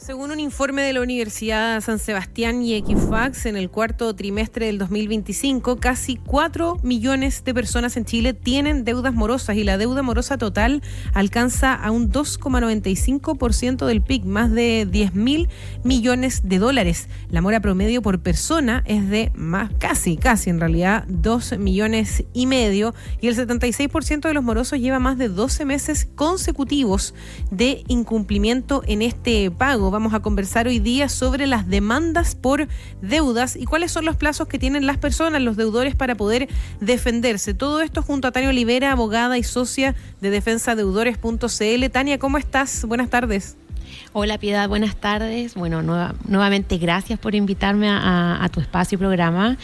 Según un informe de la Universidad San Sebastián y Equifax, en el cuarto trimestre del 2025, casi 4 millones de personas en Chile tienen deudas morosas y la deuda morosa total alcanza a un 2,95% del PIB, más de 10.000 millones de dólares. La mora promedio por persona es de casi en realidad, 2,5 millones y el 76% de los morosos lleva más de 12 meses consecutivos de incumplimiento en este pago. Vamos a conversar hoy día sobre las demandas por deudas y cuáles son los plazos que tienen las personas, los deudores, para poder defenderse. Todo esto junto a Tania Olivera, abogada y socia de defensadeudores.cl. Tania, ¿cómo estás? Buenas tardes. Hola Piedad, buenas tardes. Bueno, nuevamente gracias por invitarme a tu espacio y programa.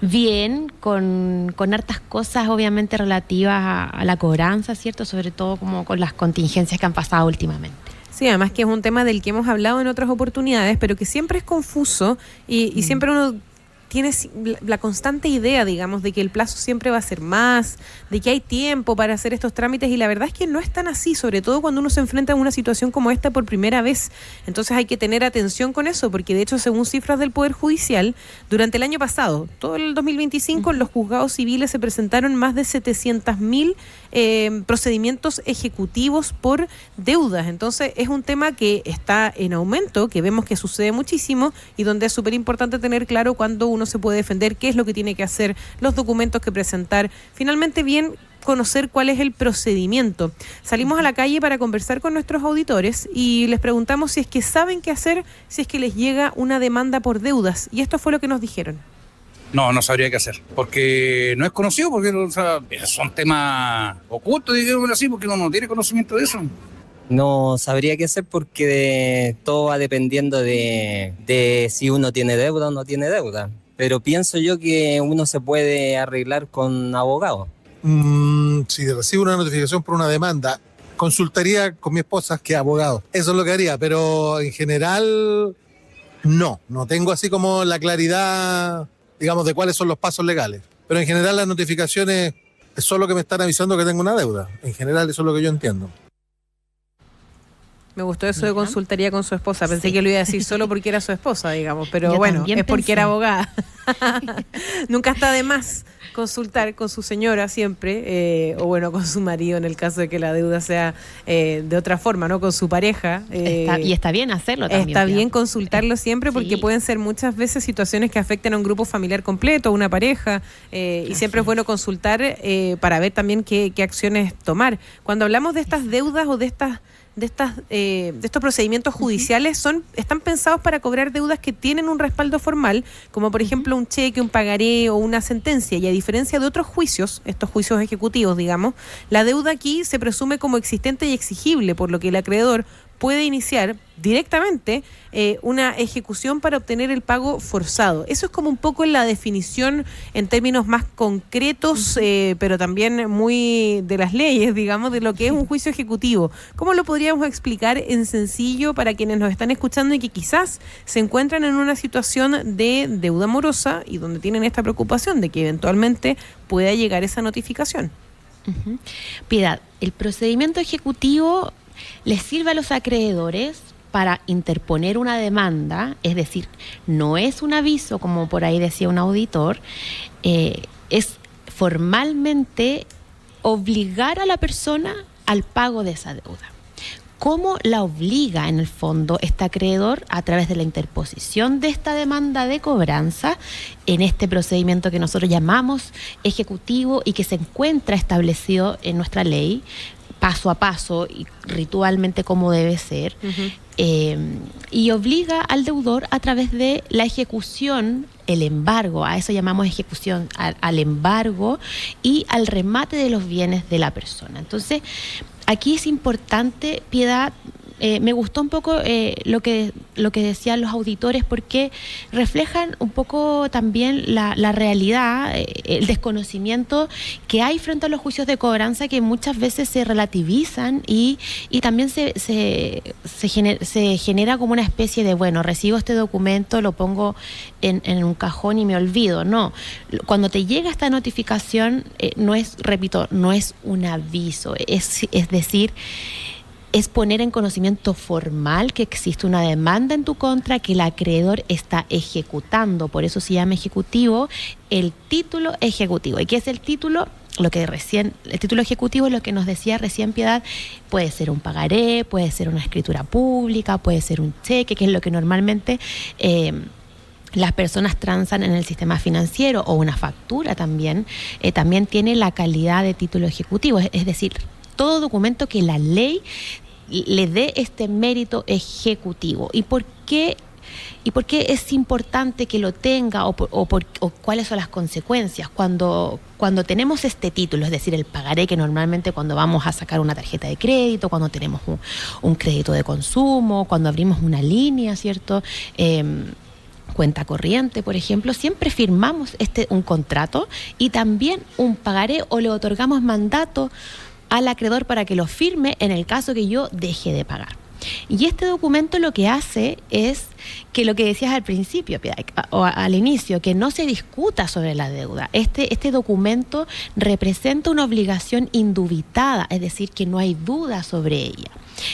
Bien, con hartas cosas obviamente relativas a la cobranza, ¿cierto? Sobre todo como con las contingencias que han pasado últimamente. Sí, además que es un tema del que hemos hablado en otras oportunidades, pero que siempre es confuso y siempre uno tiene la constante idea, digamos, de que el plazo siempre va a ser más, de que hay tiempo para hacer estos trámites, y la verdad es que no es tan así, sobre todo cuando uno se enfrenta a una situación como esta por primera vez. Entonces hay que tener atención con eso, porque de hecho, según cifras del Poder Judicial, durante el año pasado, todo el 2025, en los juzgados civiles se presentaron más de 700.000 procedimientos ejecutivos por deudas. Entonces es un tema que está en aumento, que vemos que sucede muchísimo y donde es súper importante tener claro cuándo uno se puede defender, qué es lo que tiene que hacer, los documentos que presentar. Finalmente, bien conocer cuál es el procedimiento. Salimos a la calle para conversar con nuestros auditores y les preguntamos si es que saben qué hacer si es que les llega una demanda por deudas, y esto fue lo que nos dijeron. No sabría qué hacer, porque no es conocido, porque son temas ocultos, digamos así, porque uno no tiene conocimiento de eso. No sabría qué hacer porque todo va dependiendo de si uno tiene deuda o no tiene deuda. Pero pienso yo que uno se puede arreglar con abogado. Si recibo una notificación por una demanda, consultaría con mi esposa, que es abogado. Eso es lo que haría, pero en general no tengo así como la claridad, digamos, de cuáles son los pasos legales. Pero en general las notificaciones es solo que me están avisando que tengo una deuda. En general eso es lo que yo entiendo. Me gustó eso de consultaría con su esposa. Pensé que lo iba a decir solo porque era su esposa, digamos, pero Yo bueno, es porque pensé. era abogada. Nunca está de más consultar con su señora siempre, o bueno, con su marido en el caso de que la deuda sea de otra forma, ¿no? Con su pareja. Y está bien hacerlo también. Está bien consultarlo siempre, porque Sí. pueden ser muchas veces situaciones que afecten a un grupo familiar completo, a una pareja, y siempre es bueno consultar para ver también qué acciones tomar. Cuando hablamos de estas deudas o de estos procedimientos judiciales, están pensados para cobrar deudas que tienen un respaldo formal, como por ejemplo un cheque, un pagaré o una sentencia, y a diferencia de otros juicios, estos juicios ejecutivos, digamos, la deuda aquí se presume como existente y exigible, por lo que el acreedor puede iniciar directamente una ejecución para obtener el pago forzado. Eso es como un poco la definición en términos más concretos, pero también muy de las leyes, digamos, de lo que es un juicio ejecutivo. ¿Cómo lo podríamos explicar en sencillo para quienes nos están escuchando y que quizás se encuentran en una situación de deuda morosa y donde tienen esta preocupación de que eventualmente pueda llegar esa notificación? Piedad, el procedimiento ejecutivo les sirve a los acreedores para interponer una demanda, es decir, no es un aviso, como por ahí decía un auditor, es formalmente obligar a la persona al pago de esa deuda. ¿Cómo la obliga en el fondo este acreedor? A través de la interposición de esta demanda de cobranza en este procedimiento que nosotros llamamos ejecutivo y que se encuentra establecido en nuestra ley, paso a paso y ritualmente como debe ser, y obliga al deudor a través de la ejecución, el embargo, a eso llamamos ejecución, al embargo y al remate de los bienes de la persona. Entonces, aquí es importante, Piedad, me gustó un poco lo que decían los auditores, porque reflejan un poco también la realidad, el desconocimiento que hay frente a los juicios de cobranza, que muchas veces se relativizan y también se genera como una especie de, bueno, recibo este documento, lo pongo en un cajón y me olvido. No, cuando te llega esta notificación, no es un aviso, es decir, es poner en conocimiento formal que existe una demanda en tu contra que el acreedor está ejecutando. Por eso se llama ejecutivo el título ejecutivo. ¿Y qué es el título? El título ejecutivo es lo que nos decía recién Piedad, puede ser un pagaré, puede ser una escritura pública, puede ser un cheque, que es lo que normalmente las personas transan en el sistema financiero, o una factura también tiene la calidad de título ejecutivo, es decir, todo documento que la ley le dé este mérito ejecutivo. ¿Y por qué es importante que lo tenga o cuáles son las consecuencias? Cuando tenemos este título, es decir, el pagaré, que normalmente cuando vamos a sacar una tarjeta de crédito, cuando tenemos un crédito de consumo, cuando abrimos una línea, ¿cierto?, cuenta corriente, por ejemplo, siempre firmamos un contrato y también un pagaré, o le otorgamos mandato al acreedor para que lo firme en el caso que yo deje de pagar. Y este documento lo que hace es que lo que decías al principio, o al inicio, que no se discuta sobre la deuda. Este documento representa una obligación indubitada, es decir, que no hay duda sobre ella.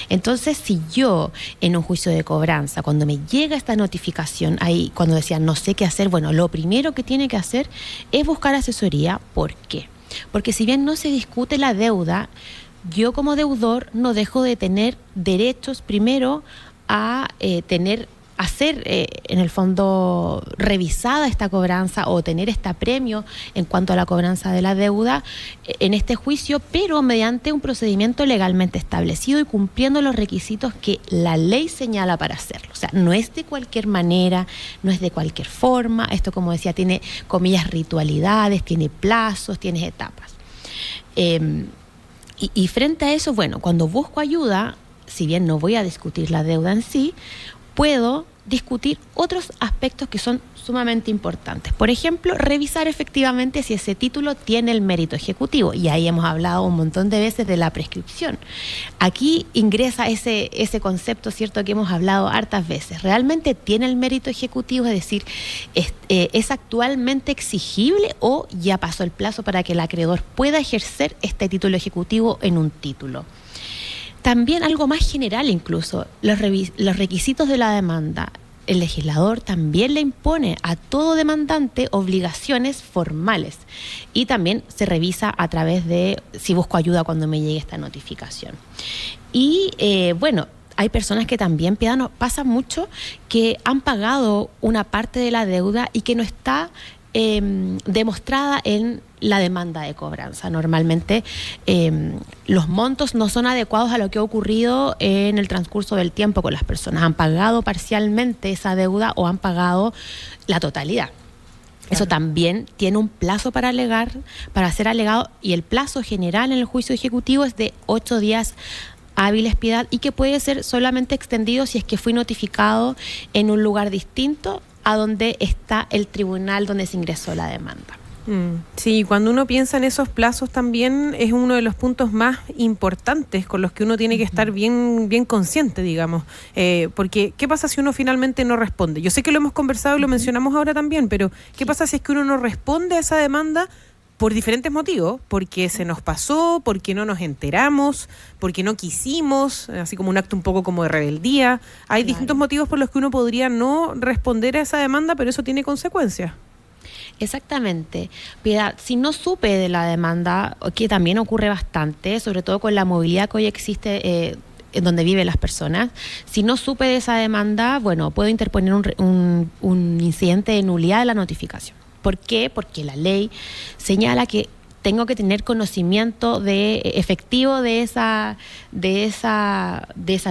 Entonces, si yo en un juicio de cobranza, cuando me llega esta notificación, ahí cuando decía no sé qué hacer, bueno, lo primero que tiene que hacer es buscar asesoría. ¿Por qué? Porque si bien no se discute la deuda, yo como deudor no dejo de tener derechos primero a hacer en el fondo revisada esta cobranza, o tener este premio en cuanto a la cobranza de la deuda en este juicio, pero mediante un procedimiento legalmente establecido y cumpliendo los requisitos que la ley señala para hacerlo. O sea, no es de cualquier manera, no es de cualquier forma. Esto, como decía, tiene, comillas, ritualidades, tiene plazos, tiene etapas. Y frente a eso, bueno, cuando busco ayuda, si bien no voy a discutir la deuda en sí, puedo discutir otros aspectos que son sumamente importantes. Por ejemplo, revisar efectivamente si ese título tiene el mérito ejecutivo. Y ahí hemos hablado un montón de veces de la prescripción. Aquí ingresa ese concepto, ¿cierto?, que hemos hablado hartas veces. ¿Realmente tiene el mérito ejecutivo? Es decir, ¿es actualmente exigible o ya pasó el plazo para que el acreedor pueda ejercer este título ejecutivo en un título? También algo más general, incluso, los requisitos de la demanda. El legislador también le impone a todo demandante obligaciones formales, y también se revisa a través de si busco ayuda cuando me llegue esta notificación. Y bueno, hay personas que también, pasa mucho, que han pagado una parte de la deuda y que no está demostrada en la demanda de cobranza. Normalmente los montos no son adecuados a lo que ha ocurrido en el transcurso del tiempo con las personas. Han pagado parcialmente esa deuda o han pagado la totalidad. Claro. Eso también tiene un plazo para ser alegado, y el plazo general en el juicio ejecutivo es de 8 días hábiles, Piedad, y que puede ser solamente extendido si es que fui notificado en un lugar distinto a donde está el tribunal donde se ingresó la demanda. Sí, cuando uno piensa en esos plazos también es uno de los puntos más importantes con los que uno tiene que estar bien consciente, digamos. Porque, ¿qué pasa si uno finalmente no responde? Yo sé que lo hemos conversado y lo mencionamos ahora también, pero ¿qué pasa si es que uno no responde a esa demanda por diferentes motivos? Porque se nos pasó, porque no nos enteramos, porque no quisimos, así como un acto un poco como de rebeldía. Hay distintos motivos por los que uno podría no responder a esa demanda, pero eso tiene consecuencias. Exactamente. Piedad, si no supe de la demanda, que también ocurre bastante, sobre todo con la movilidad que hoy existe en donde viven las personas, si no supe de esa demanda, bueno, puedo interponer un incidente de nulidad de la notificación. ¿Por qué? Porque la ley señala que tengo que tener conocimiento efectivo de esa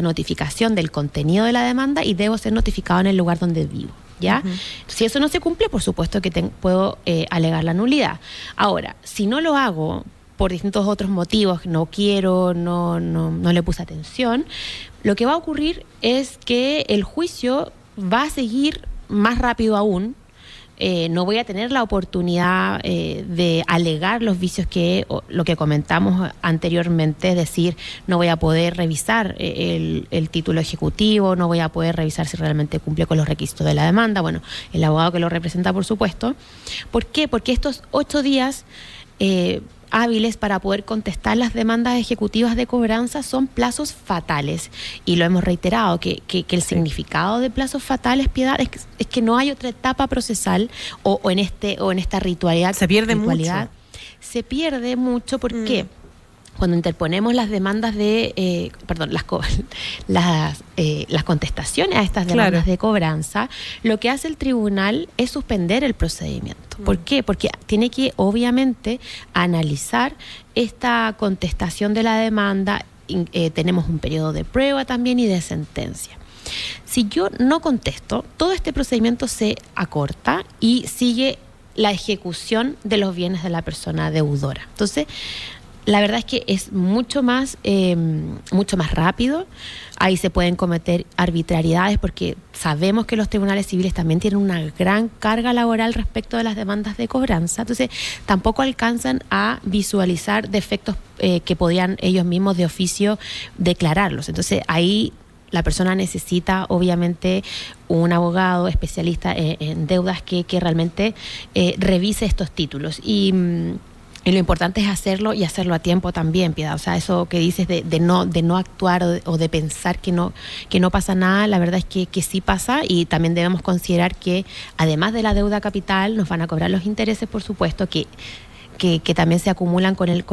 notificación, del contenido de la demanda, y debo ser notificado en el lugar donde vivo, ¿ya? Si eso no se cumple, por supuesto que puedo alegar la nulidad. Ahora, si no lo hago por distintos otros motivos, no quiero, no le puse atención, lo que va a ocurrir es que el juicio va a seguir más rápido aún. No voy a tener la oportunidad de alegar los vicios lo que comentamos anteriormente, es decir, no voy a poder revisar el título ejecutivo, no voy a poder revisar si realmente cumple con los requisitos de la demanda, bueno, el abogado que lo representa, por supuesto. ¿Por qué? Porque estos 8 días hábiles para poder contestar las demandas ejecutivas de cobranza son plazos fatales. Y lo hemos reiterado, que el significado de plazos fatales, Piedad, es que no hay otra etapa procesal o en esta ritualidad. Se pierde mucho. Se pierde mucho, ¿por qué? Cuando interponemos las demandas las contestaciones a estas demandas de cobranza, lo que hace el tribunal es suspender el procedimiento. ¿Por qué? Porque tiene que, obviamente, analizar esta contestación de la demanda. Tenemos un periodo de prueba también y de sentencia. Si yo no contesto, todo este procedimiento se acorta y sigue la ejecución de los bienes de la persona deudora. Entonces, la verdad es que es mucho más rápido. Ahí se pueden cometer arbitrariedades porque sabemos que los tribunales civiles también tienen una gran carga laboral respecto de las demandas de cobranza. Entonces, tampoco alcanzan a visualizar defectos que podían ellos mismos de oficio declararlos. Entonces, ahí la persona necesita, obviamente, un abogado especialista en deudas que realmente revise estos títulos. Y lo importante es hacerlo y hacerlo a tiempo también, Piedad. O sea, eso que dices de no actuar o de pensar que no pasa nada, la verdad es que sí pasa, y también debemos considerar que además de la deuda capital nos van a cobrar los intereses, por supuesto, que también se acumulan con el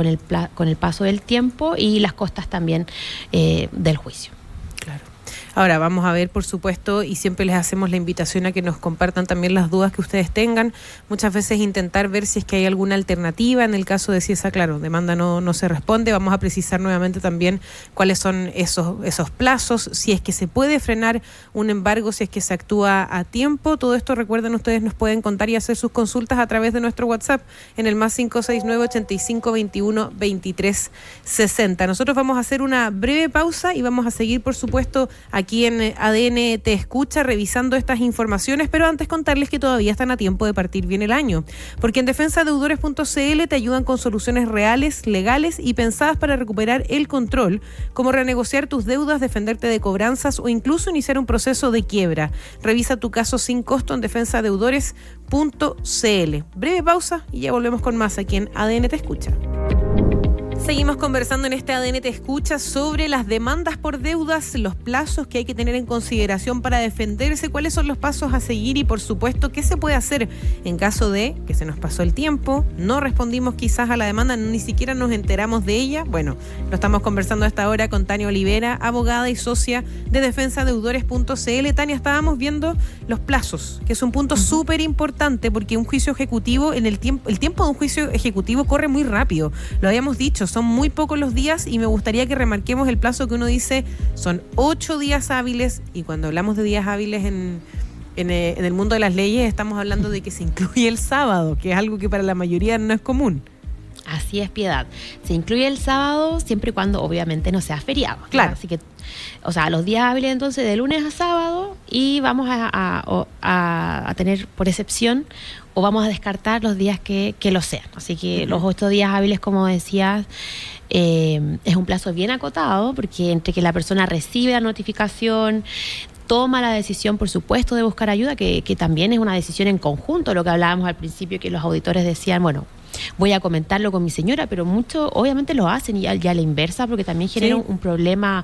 paso del tiempo, y las costas también del juicio. Claro. Ahora vamos a ver, por supuesto, y siempre les hacemos la invitación a que nos compartan también las dudas que ustedes tengan. Muchas veces intentar ver si es que hay alguna alternativa en el caso de si esa, demanda no se responde. Vamos a precisar nuevamente también cuáles son esos plazos, si es que se puede frenar un embargo, si es que se actúa a tiempo. Todo esto, recuerden, ustedes nos pueden contar y hacer sus consultas a través de nuestro WhatsApp en el más 569-8521-2360. Nosotros vamos a hacer una breve pausa y vamos a seguir, por supuesto, aquí en ADN Te Escucha, revisando estas informaciones, pero antes contarles que todavía están a tiempo de partir bien el año, porque en defensadeudores.cl te ayudan con soluciones reales, legales y pensadas para recuperar el control, como renegociar tus deudas, defenderte de cobranzas o incluso iniciar un proceso de quiebra. Revisa tu caso sin costo en defensadeudores.cl. Breve pausa y ya volvemos con más aquí en ADN Te Escucha. Seguimos conversando en este ADN Te Escucha sobre las demandas por deudas, los plazos que hay que tener en consideración para defenderse, cuáles son los pasos a seguir y, por supuesto, qué se puede hacer en caso de que se nos pasó el tiempo, no respondimos quizás a la demanda, ni siquiera nos enteramos de ella. Bueno, lo estamos conversando a esta hora con Tania Olivera, abogada y socia de defensadeudores.cl. Tania, estábamos viendo los plazos, que es un punto súper importante, porque un juicio ejecutivo, el tiempo de un juicio ejecutivo corre muy rápido. Lo habíamos dicho, son muy pocos los días, y me gustaría que remarquemos el plazo que uno dice, son 8 días hábiles, y cuando hablamos de días hábiles en el mundo de las leyes estamos hablando de que se incluye el sábado, que es algo que para la mayoría no es común. Así es, Piedad. Se incluye el sábado siempre y cuando obviamente no sea feriado. Claro. Así que, o sea, los días hábiles entonces de lunes a sábado, y vamos a tener por excepción, o vamos a descartar los días que lo sean. Así que los 8 días hábiles, como decías, es un plazo bien acotado, porque entre que la persona recibe la notificación, toma la decisión, por supuesto, de buscar ayuda, que también es una decisión en conjunto, lo que hablábamos al principio, que los auditores decían, bueno, voy a comentarlo con mi señora, pero muchos obviamente lo hacen y ya a la inversa, porque también genera un problema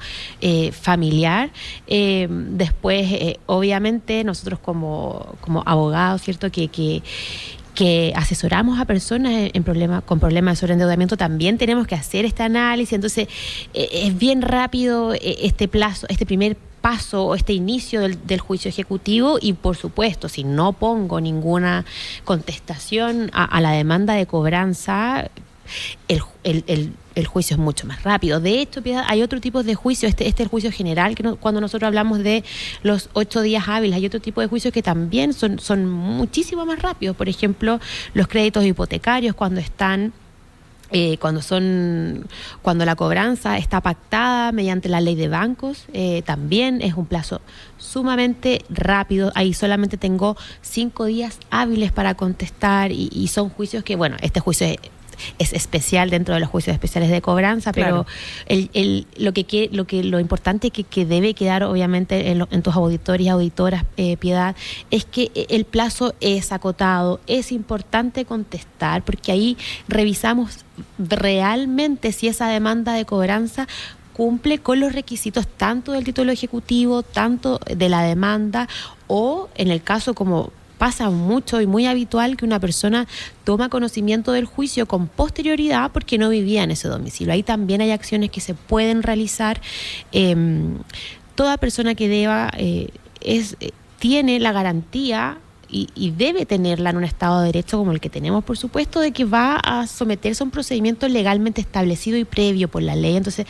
familiar. Después, obviamente, nosotros como abogados, ¿cierto?, que asesoramos a personas con problemas de sobreendeudamiento, también tenemos que hacer este análisis. Entonces, es bien rápido este plazo, este primer paso o este inicio del juicio ejecutivo, y por supuesto, si no pongo ninguna contestación a la demanda de cobranza, el juicio es mucho más rápido. De hecho, Piedad, hay otro tipo de juicio, este es el juicio general, que cuando nosotros hablamos de los 8 días hábiles, hay otro tipo de juicios que también son muchísimo más rápidos. Por ejemplo, los créditos hipotecarios, cuando la cobranza está pactada mediante la ley de bancos, también es un plazo sumamente rápido. Ahí solamente tengo 5 días hábiles para contestar, y son juicios que, bueno, este juicio es especial dentro de los juicios especiales de cobranza, Claro. pero lo importante que debe quedar obviamente en tus auditores y auditoras, Piedad, es que el plazo es acotado, es importante contestar, porque ahí revisamos realmente si esa demanda de cobranza cumple con los requisitos tanto del título ejecutivo, tanto de la demanda, o en el caso como pasa mucho y muy habitual, que una persona toma conocimiento del juicio con posterioridad porque no vivía en ese domicilio. Ahí también hay acciones que se pueden realizar. Toda persona que deba tiene la garantía y debe tenerla en un Estado de Derecho como el que tenemos, por supuesto, de que va a someterse a un procedimiento legalmente establecido y previo por la ley. Entonces,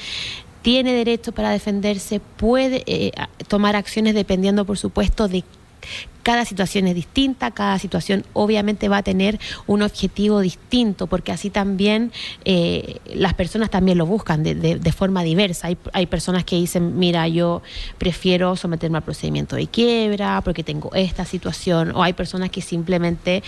tiene derecho para defenderse, puede tomar acciones dependiendo, por supuesto, de cada situación es distinta, cada situación obviamente va a tener un objetivo distinto, porque así también las personas también lo buscan de forma diversa. Hay personas que dicen, mira, yo prefiero someterme al procedimiento de quiebra porque tengo esta situación, o hay personas que simplemente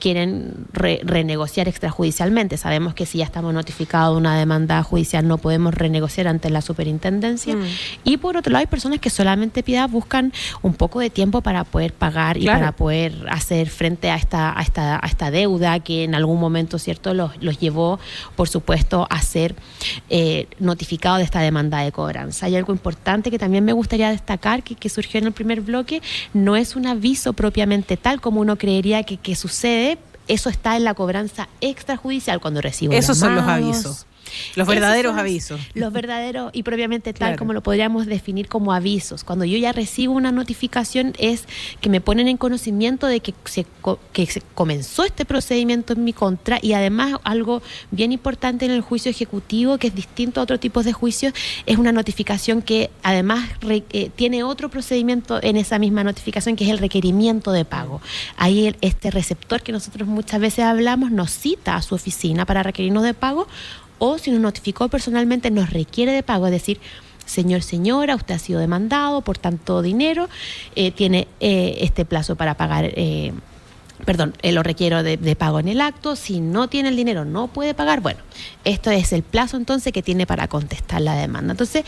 quieren renegociar extrajudicialmente. Sabemos que si ya estamos notificados de una demanda judicial no podemos renegociar ante la superintendencia. Y por otro lado hay personas que solamente buscan un poco de tiempo para poder pagar y para poder hacer frente a esta deuda que en algún momento, ¿cierto?, los llevó, por supuesto, a ser notificados de esta demanda de cobranza. Hay algo importante que también me gustaría destacar, que surgió en el primer bloque. No es un aviso propiamente tal como uno creería que sucede. Eso está en la cobranza extrajudicial cuando recibo Esos son los llamados. avisos. Los verdaderos avisos. Los verdaderos y propiamente tal, Claro. como lo podríamos definir como avisos. Cuando yo ya recibo una notificación es que me ponen en conocimiento de que se comenzó este procedimiento en mi contra, y además algo bien importante en el juicio ejecutivo, que es distinto a otros tipos de juicios, es una notificación que además tiene otro procedimiento en esa misma notificación, que es el requerimiento de pago. Ahí este receptor que nosotros muchas veces hablamos nos cita a su oficina para requerirnos de pago, o si nos notificó personalmente nos requiere de pago, es decir, señor, señora, usted ha sido demandado por tanto dinero, tiene este plazo para pagar, lo requiero de pago en el acto. Si no tiene el dinero, no puede pagar. Bueno, esto es el plazo entonces que tiene para contestar la demanda. Entonces,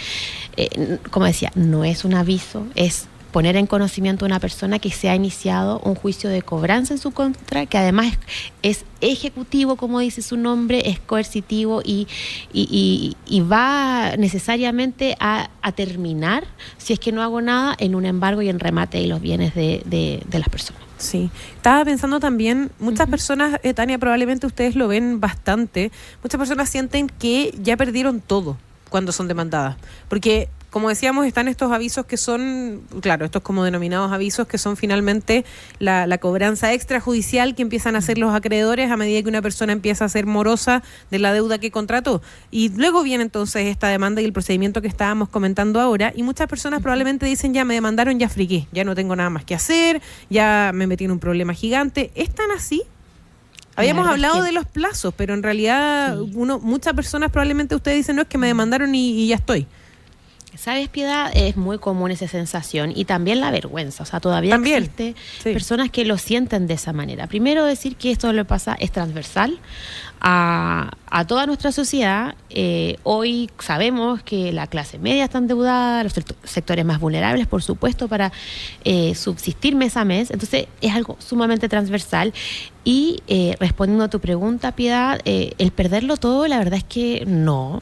como decía, no es un aviso, es poner en conocimiento a una persona que se ha iniciado un juicio de cobranza en su contra, que además es ejecutivo, como dice su nombre, es coercitivo y va necesariamente a terminar, si es que no hago nada, en un embargo y en remate de los bienes de las personas. Sí, estaba pensando también, muchas personas, Tania, probablemente ustedes lo ven bastante, muchas personas sienten que ya perdieron todo cuando son demandadas, porque como decíamos, están estos avisos que son, claro, estos como denominados avisos, que son finalmente la cobranza extrajudicial que empiezan a hacer los acreedores a medida que una persona empieza a ser morosa de la deuda que contrató. Y luego viene entonces esta demanda y el procedimiento que estábamos comentando ahora, y muchas personas probablemente dicen, ya me demandaron, ya friqué, ya no tengo nada más que hacer, ya me metí en un problema gigante. ¿Es tan así? Habíamos hablado de los plazos, pero en realidad muchas personas probablemente ustedes dicen, no, es que me demandaron y ya estoy. ¿Sabes, Piedad? Es muy común esa sensación, y también la vergüenza. O sea, todavía existe personas que lo sienten de esa manera. Primero, decir que esto lo pasa es transversal a toda nuestra sociedad. Hoy sabemos que la clase media está endeudada, los sectores más vulnerables, por supuesto, para subsistir mes a mes. Entonces, es algo sumamente transversal. Y respondiendo a tu pregunta, Piedad, el perderlo todo, la verdad es que no.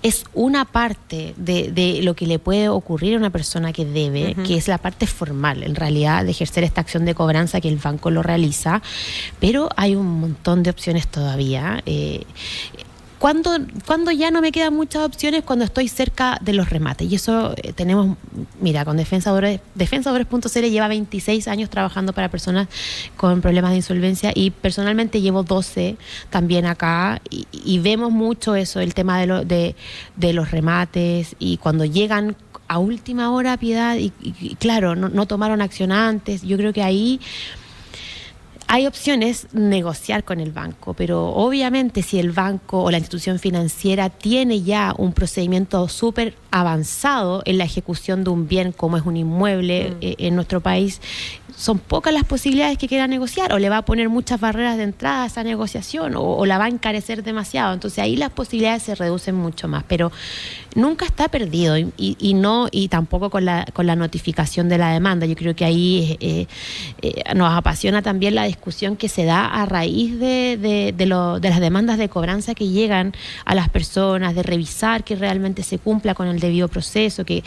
Es una parte de lo que le puede ocurrir a una persona que debe, que es la parte formal, en realidad, de ejercer esta acción de cobranza que el banco lo realiza, pero hay un montón de opciones todavía. Cuando ya no me quedan muchas opciones, cuando estoy cerca de los remates. Y eso tenemos, mira, con Defensadores.cl lleva 26 años trabajando para personas con problemas de insolvencia, y personalmente llevo 12 también acá, y vemos mucho eso, el tema de los remates, y cuando llegan a última hora, Piedad, y claro, no tomaron acción antes. Yo creo que ahí Hay opciones negociar con el banco, pero obviamente si el banco o la institución financiera tiene ya un procedimiento súper avanzado en la ejecución de un bien como es un inmueble en nuestro país, son pocas las posibilidades que quiera negociar, o le va a poner muchas barreras de entrada a esa negociación, o la va a encarecer demasiado. Entonces ahí las posibilidades se reducen mucho más, pero nunca está perdido y tampoco con la notificación de la demanda. Yo creo que ahí nos apasiona también la discusión que se da a raíz de las demandas de cobranza que llegan a las personas, de revisar que realmente se cumpla con el debido proceso, que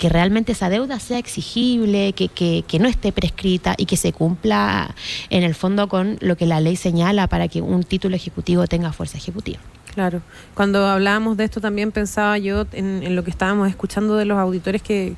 realmente esa deuda sea exigible, que no esté prescrita y que se cumpla en el fondo con lo que la ley señala para que un título ejecutivo tenga fuerza ejecutiva. Claro. Cuando hablábamos de esto también pensaba yo en lo que estábamos escuchando de los auditores que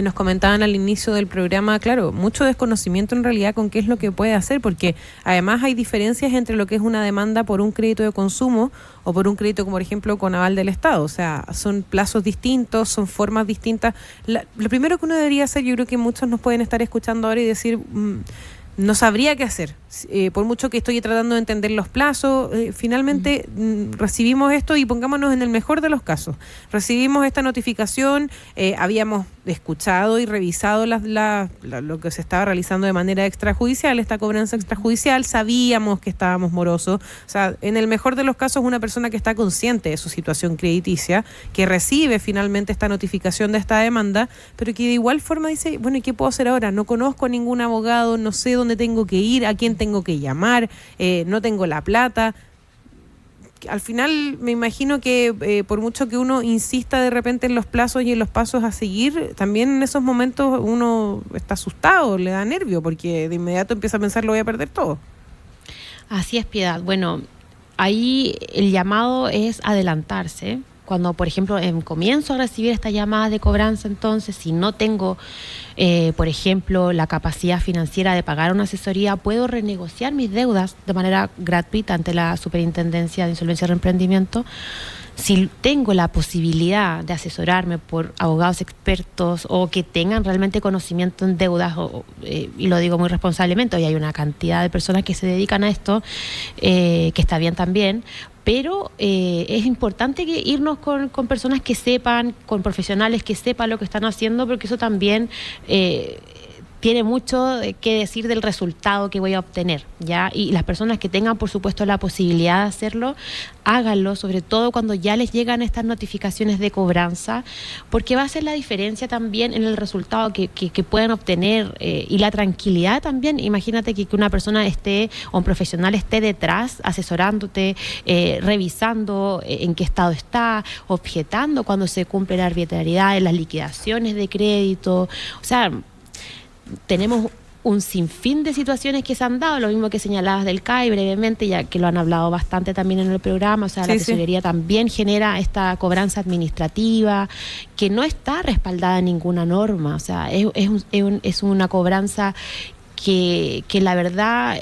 nos comentaban al inicio del programa. Claro, mucho desconocimiento en realidad con qué es lo que puede hacer, porque además hay diferencias entre lo que es una demanda por un crédito de consumo o por un crédito, como por ejemplo, con aval del Estado. O sea, son plazos distintos, son formas distintas. Lo primero que uno debería hacer, yo creo que muchos nos pueden estar escuchando ahora y decir... no sabría qué hacer, por mucho que estoy tratando de entender los plazos, finalmente recibimos esto y pongámonos en el mejor de los casos. Recibimos esta notificación, habíamos escuchado y revisado lo que se estaba realizando de manera extrajudicial, esta cobranza extrajudicial, sabíamos que estábamos morosos. O sea, en el mejor de los casos, una persona que está consciente de su situación crediticia, que recibe finalmente esta notificación de esta demanda, pero que de igual forma dice, bueno, ¿y qué puedo hacer ahora? No conozco a ningún abogado, no sé dónde tengo que ir, a quién tengo que llamar, no tengo la plata. Al final me imagino que por mucho que uno insista de repente en los plazos y en los pasos a seguir, también en esos momentos uno está asustado, le da nervio, porque de inmediato empieza a pensar lo voy a perder todo. Así es, Piedad. Bueno, ahí el llamado es adelantarse. Cuando, por ejemplo, comienzo a recibir estas llamadas de cobranza, entonces, si no tengo, por ejemplo, la capacidad financiera de pagar una asesoría, puedo renegociar mis deudas de manera gratuita ante la Superintendencia de Insolvencia y Reemprendimiento. Si tengo la posibilidad de asesorarme por abogados expertos o que tengan realmente conocimiento en deudas, y lo digo muy responsablemente, hoy hay una cantidad de personas que se dedican a esto, que está bien también, pero es importante irnos con personas que sepan, con profesionales que sepan lo que están haciendo, porque eso también tiene mucho que decir del resultado que voy a obtener, ¿ya? Y las personas que tengan, por supuesto, la posibilidad de hacerlo, háganlo, sobre todo cuando ya les llegan estas notificaciones de cobranza, porque va a ser la diferencia también en el resultado que puedan obtener y la tranquilidad también. Imagínate que una persona esté, o un profesional esté detrás, asesorándote, revisando en qué estado está, objetando cuando se cumple la arbitrariedad en las liquidaciones de crédito. O sea, tenemos un sinfín de situaciones que se han dado, lo mismo que señalabas del CAI brevemente, ya que lo han hablado bastante también en el programa. O sea, la tesorería también genera esta cobranza administrativa que no está respaldada en ninguna norma. O sea, es una cobranza que la verdad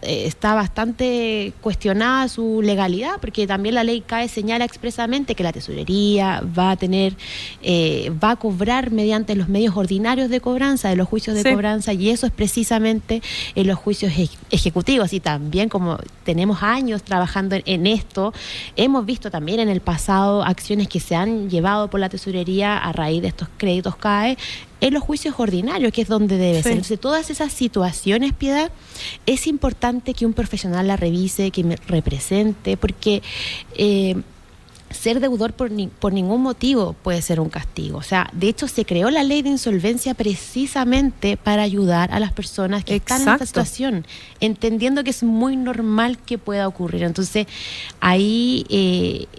está bastante cuestionada su legalidad, porque también la ley CAE señala expresamente que la tesorería va a cobrar mediante los medios ordinarios de cobranza, de los juicios de cobranza, y eso es precisamente en los juicios ejecutivos. Y también, como tenemos años trabajando en esto, hemos visto también en el pasado acciones que se han llevado por la tesorería a raíz de estos créditos CAE en los juicios ordinarios, que es donde debe ser. Entonces, todas esas situaciones, Piedad, es importante que un profesional la revise, que me represente, porque ser deudor por ningún motivo puede ser un castigo. O sea, de hecho, se creó la ley de insolvencia precisamente para ayudar a las personas que están en esta situación, entendiendo que es muy normal que pueda ocurrir. Entonces, ahí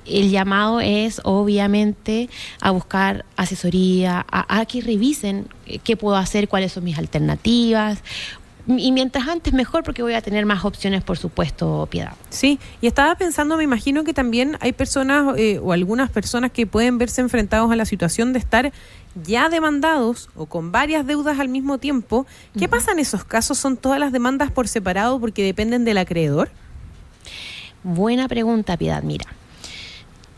el llamado es, obviamente, a buscar asesoría, a que revisen qué puedo hacer, cuáles son mis alternativas. Y mientras antes mejor, porque voy a tener más opciones, por supuesto, Piedad. Sí, y estaba pensando, me imagino que también hay personas o algunas personas que pueden verse enfrentados a la situación de estar ya demandados o con varias deudas al mismo tiempo. ¿Qué pasa en esos casos? ¿Son todas las demandas por separado porque dependen del acreedor? Buena pregunta, Piedad. Mira,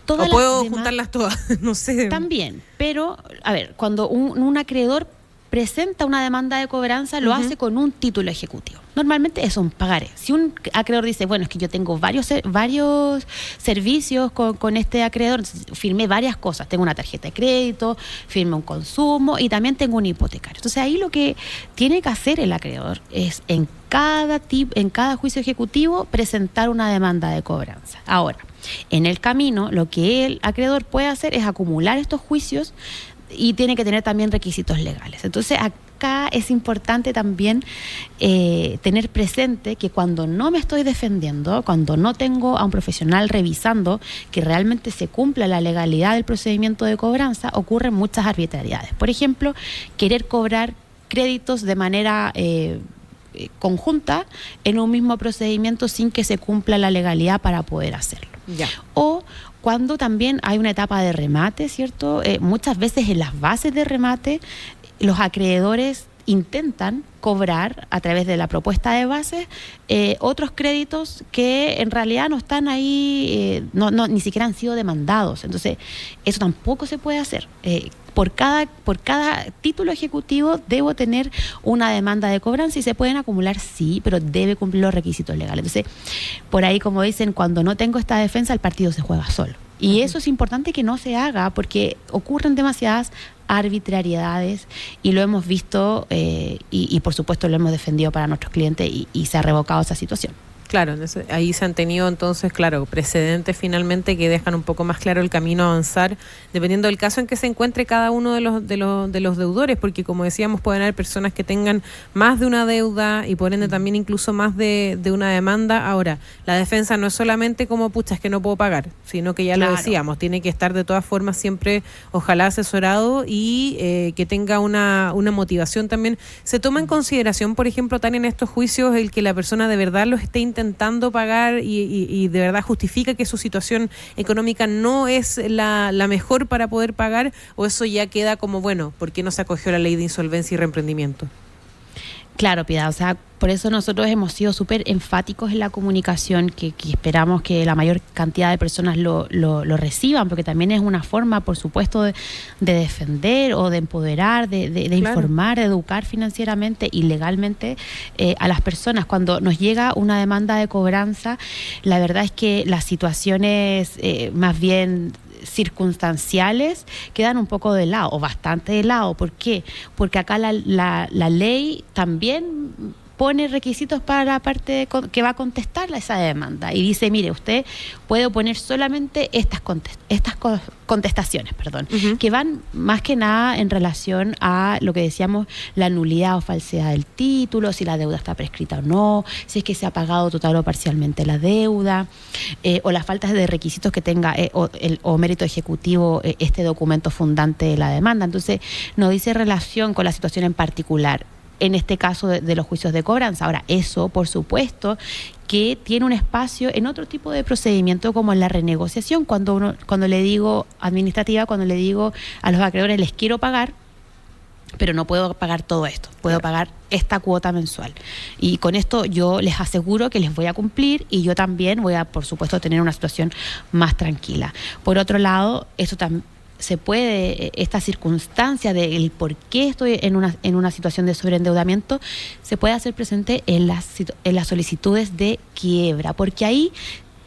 ¿o puedo juntarlas todas? No sé. También, pero, a ver, cuando un acreedor presenta una demanda de cobranza, lo hace con un título ejecutivo. Normalmente es un pagaré. Si un acreedor dice, bueno, es que yo tengo varios servicios con este acreedor, firmé varias cosas, tengo una tarjeta de crédito, firmé un consumo y también tengo un hipotecario. Entonces ahí lo que tiene que hacer el acreedor es en cada juicio ejecutivo presentar una demanda de cobranza. Ahora, en el camino, lo que el acreedor puede hacer es acumular estos juicios y tiene que tener también requisitos legales. Entonces, acá es importante también tener presente que cuando no me estoy defendiendo, cuando no tengo a un profesional revisando que realmente se cumpla la legalidad del procedimiento de cobranza, ocurren muchas arbitrariedades. Por ejemplo, querer cobrar créditos de manera conjunta en un mismo procedimiento sin que se cumpla la legalidad para poder hacerlo. Ya. O cuando también hay una etapa de remate, ¿cierto? Muchas veces en las bases de remate los acreedores intentan cobrar a través de la propuesta de bases otros créditos que en realidad no están ahí, ni siquiera han sido demandados. Entonces, eso tampoco se puede hacer. Por cada título ejecutivo debo tener una demanda de cobranza y se pueden acumular, sí, pero debe cumplir los requisitos legales. Entonces, por ahí, como dicen, cuando no tengo esta defensa, el partido se juega solo. Y eso es importante que no se haga porque ocurren demasiadas arbitrariedades y lo hemos visto y por supuesto lo hemos defendido para nuestros clientes y se ha revocado esa situación. Claro, ahí se han tenido entonces, claro, precedentes finalmente que dejan un poco más claro el camino a avanzar, dependiendo del caso en que se encuentre cada uno de los deudores, porque como decíamos, pueden haber personas que tengan más de una deuda y por ende también incluso más de una demanda. Ahora, la defensa no es solamente como, pucha, es que no puedo pagar, sino que ya lo decíamos, tiene que estar de todas formas siempre, ojalá asesorado y que tenga una motivación también. ¿Se toma en consideración, por ejemplo, tan en estos juicios, el que la persona de verdad los esté intentando pagar y de verdad justifica que su situación económica no es la mejor para poder pagar, o eso ya queda como, bueno, ¿por qué no se acogió la ley de insolvencia y reemprendimiento? Claro, Piedad, o sea, por eso nosotros hemos sido súper enfáticos en la comunicación, que esperamos que la mayor cantidad de personas lo reciban, porque también es una forma, por supuesto, de defender o de empoderar, de claro, informar, de educar financieramente y legalmente a las personas. Cuando nos llega una demanda de cobranza, la verdad es que las situaciones más bien circunstanciales quedan un poco de lado, o bastante de lado. ¿Por qué? Porque acá la ley también pone requisitos para la parte que va a contestar esa demanda y dice, mire, usted puede oponer solamente estas contestaciones, que van más que nada en relación a lo que decíamos, la nulidad o falsedad del título, si la deuda está prescrita o no, si es que se ha pagado total o parcialmente la deuda, o las faltas de requisitos que tenga o mérito ejecutivo este documento fundante de la demanda. Entonces, no dice relación con la situación en particular, en este caso de los juicios de cobranza. Ahora, eso, por supuesto, que tiene un espacio en otro tipo de procedimiento, como en la renegociación, cuando le digo administrativa, cuando le digo a los acreedores, les quiero pagar, pero no puedo pagar todo esto, puedo pagar esta cuota mensual. Y con esto yo les aseguro que les voy a cumplir y yo también voy a, por supuesto, tener una situación más tranquila. Por otro lado, esto también se puede, esta circunstancia del por qué estoy en una situación de sobreendeudamiento, se puede hacer presente en las solicitudes de quiebra, porque ahí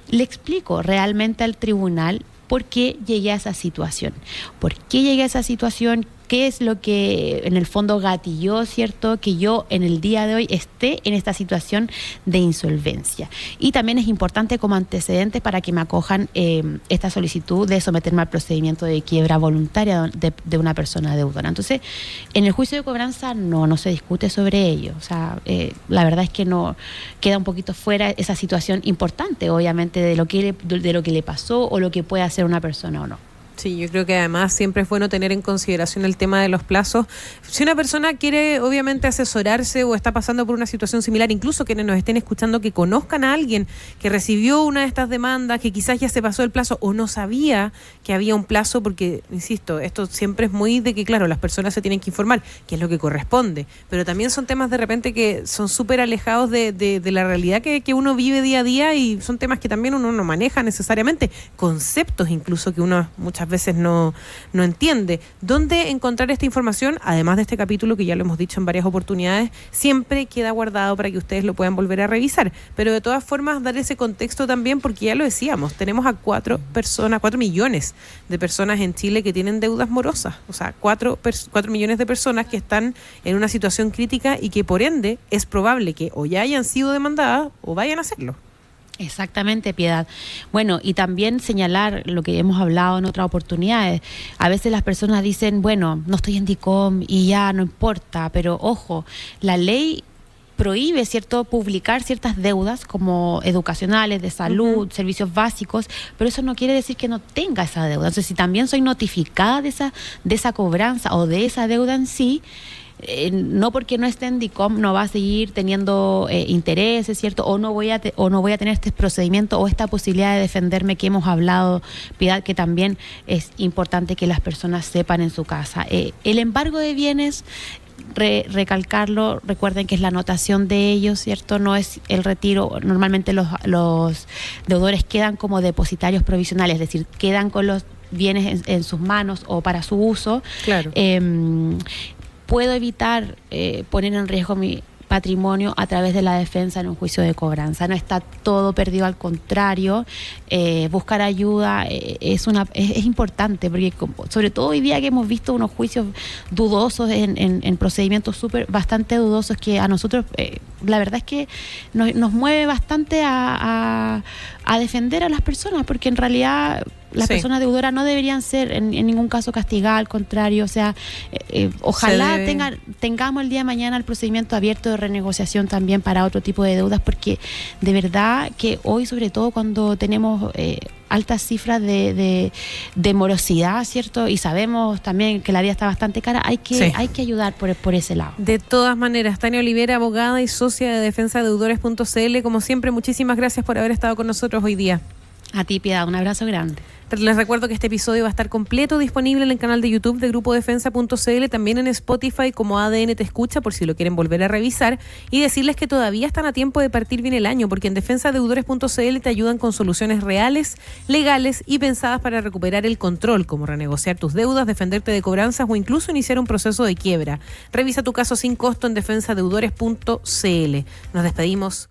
le explico realmente al tribunal por qué llegué a esa situación. ¿Por qué llegué a esa situación? ¿Qué es lo que en el fondo gatilló, cierto, que yo en el día de hoy esté en esta situación de insolvencia? Y también es importante como antecedente para que me acojan esta solicitud de someterme al procedimiento de quiebra voluntaria de una persona deudora. Entonces, en el juicio de cobranza no se discute sobre ello. O sea, la verdad es que no queda un poquito fuera esa situación importante, obviamente, de lo que le pasó o lo que puede hacer una persona o no. Sí, yo creo que además siempre es bueno tener en consideración el tema de los plazos. Si una persona quiere obviamente asesorarse o está pasando por una situación similar, incluso quienes nos estén escuchando que conozcan a alguien que recibió una de estas demandas, que quizás ya se pasó el plazo o no sabía que había un plazo, porque, insisto, esto siempre es muy de que, claro, las personas se tienen que informar, que es lo que corresponde, pero también son temas de repente que son súper alejados de la realidad que uno vive día a día y son temas que también uno no maneja necesariamente, conceptos incluso que uno muchas veces veces no entiende. ¿Dónde encontrar esta información? Además de este capítulo, que ya lo hemos dicho en varias oportunidades, siempre queda guardado para que ustedes lo puedan volver a revisar. Pero de todas formas, dar ese contexto también, porque ya lo decíamos, tenemos a 4 millones de personas en Chile que tienen deudas morosas. O sea, 4 millones de personas que están en una situación crítica y que por ende es probable que o ya hayan sido demandadas o vayan a hacerlo. Exactamente, Piedad. Bueno, y también señalar lo que hemos hablado en otras oportunidades. A veces las personas dicen, bueno, no estoy en DICOM y ya no importa, pero ojo, la ley prohíbe, ¿cierto?, publicar ciertas deudas como educacionales, de salud, servicios básicos, pero eso no quiere decir que no tenga esa deuda. Entonces, si también soy notificada de esa cobranza o de esa deuda en sí, no porque no esté en DICOM no va a seguir teniendo intereses, ¿cierto? O no voy a tener este procedimiento o esta posibilidad de defenderme que hemos hablado, Piedad, que también es importante que las personas sepan en su casa. El embargo de bienes, recalcarlo, recuerden que es la anotación de ellos, ¿cierto? No es el retiro. Normalmente los deudores quedan como depositarios provisionales, es decir, quedan con los bienes en sus manos o para su uso. Claro. Puedo evitar poner en riesgo mi patrimonio a través de la defensa en un juicio de cobranza. No está todo perdido, al contrario. Buscar ayuda es importante, porque sobre todo hoy día que hemos visto unos juicios dudosos en procedimientos bastante dudosos, que a nosotros la verdad es que nos mueve bastante a defender a las personas, porque en realidad las personas deudoras no deberían ser en ningún caso castigadas, al contrario. O sea, ojalá tengamos el día de mañana el procedimiento abierto de renegociación también para otro tipo de deudas, porque de verdad que hoy, sobre todo cuando tenemos altas cifras de morosidad, ¿cierto? Y sabemos también que la vida está bastante cara, hay que ayudar por ese lado. De todas maneras, Tania Olivera, abogada y socia de defensadeudores.cl, como siempre, muchísimas gracias por haber estado con nosotros hoy día. A ti, Piedad, un abrazo grande. Les recuerdo que este episodio va a estar completo disponible en el canal de YouTube de grupodefensa.cl, también en Spotify como ADN Te Escucha, por si lo quieren volver a revisar, y decirles que todavía están a tiempo de partir bien el año, porque en defensadeudores.cl te ayudan con soluciones reales, legales y pensadas para recuperar el control, como renegociar tus deudas, defenderte de cobranzas o incluso iniciar un proceso de quiebra. Revisa tu caso sin costo en defensadeudores.cl. Nos despedimos.